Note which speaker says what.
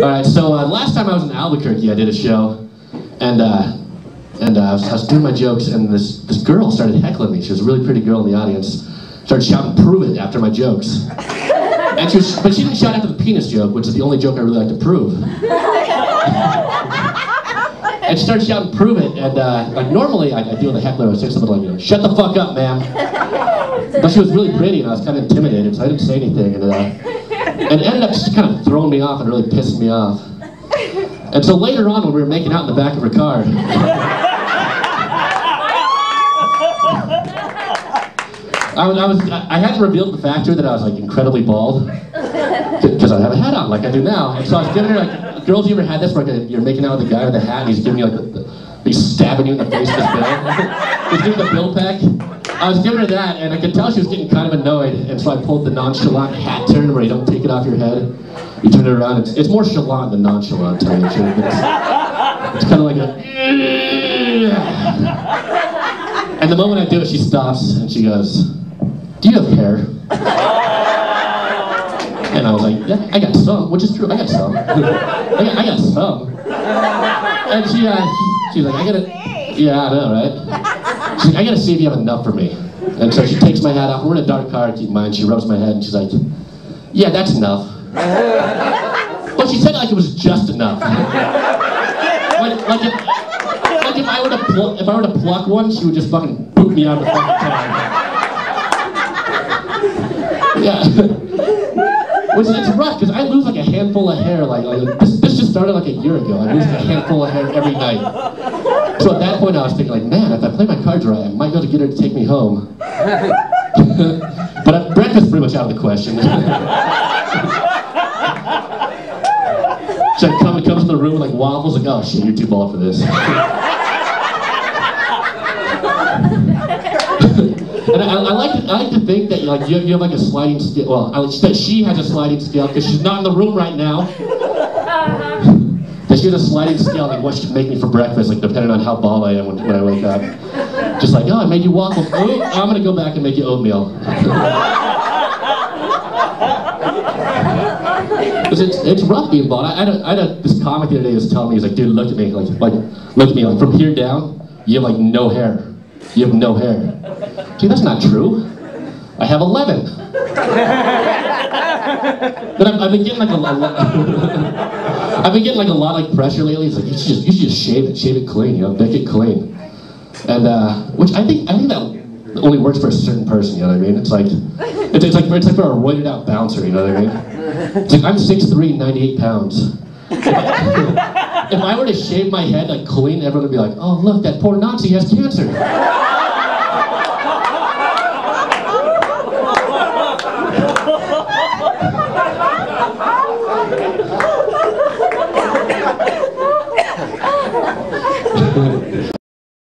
Speaker 1: Alright, so last time I was in Albuquerque, I did a show, and I was doing my jokes, and this girl started heckling me. She was a really pretty girl in the audience. Started shouting, "Prove it," after my jokes. And but she didn't shout after the penis joke, which is the only joke I really like to prove. And she started shouting, "Prove it," and like normally I do with a heckler, I would say something like, you know, "Shut the fuck up, ma'am." But she was really pretty, and I was kind of intimidated, so I didn't say anything, and it ended up just kind of throwing me off and really pissing me off. And so later on, when we were making out in the back of her car, I hadn't revealed the fact to her that I was like incredibly bald, because I have a hat on like I do now. And so I was giving her like, girls, you ever had this where you're making out with a guy with a hat and he's giving you like he's stabbing you in the face with his bill? He's giving the bill pack. I was giving her that, and I could tell she was getting kind of annoyed, and so I pulled the nonchalant hat turn where you don't take it off your head. You turn it around. It's more chalant than nonchalant, to tell you the truth. It's kind of like a. And the moment I do it, she stops and she goes, "Do you have hair?" And I was like, "Yeah, I got some," which is true. I got some. I got some. And she's like, "I gotta." Yeah, I know, right? She's like, "I gotta see if you have enough for me." And so she takes my hat off. We're in a dark car, keep in mind. She rubs my head and she's like, "Yeah, that's enough." But she said it like it was just enough. Like if I were to pluck one, she would just fucking boot me out of the fucking car. Yeah. Which it's rough, because I lose like a handful of hair, this just started like a year ago. I lose a handful of hair every night. So at that point I was thinking like, man, if I play my cards right, I might be able to get her to take me home. But breakfast's pretty much out of the question. So comes in the room with like waffles, like, "Oh shit, you're too bald for this." And I like to think that like you have like a sliding scale. Well, that she has a sliding scale because she's not in the room right now. That she has a sliding scale like what she can make me for breakfast, like depending on how bald I am when I wake up. Just like, "Oh, I made you waffles. Oh, I'm gonna go back and make you oatmeal." It's rough being bald. I had this comic the other day was telling me, he's like, "Dude, look at me, like look at me, like from here down, you have like no hair. You have no hair." Dude, that's not true. I have 11. But I've been getting like a lot. I've been getting like a lot like pressure lately. It's like you should just shave it clean, you know, make it clean. And which I think that only works for a certain person. You know what I mean? It's like for a roided out bouncer. You know what I mean? It's like I'm 6'3", 98 pounds. If I were to shave my head like clean, everyone would be like, "Oh look, that poor Nazi has cancer."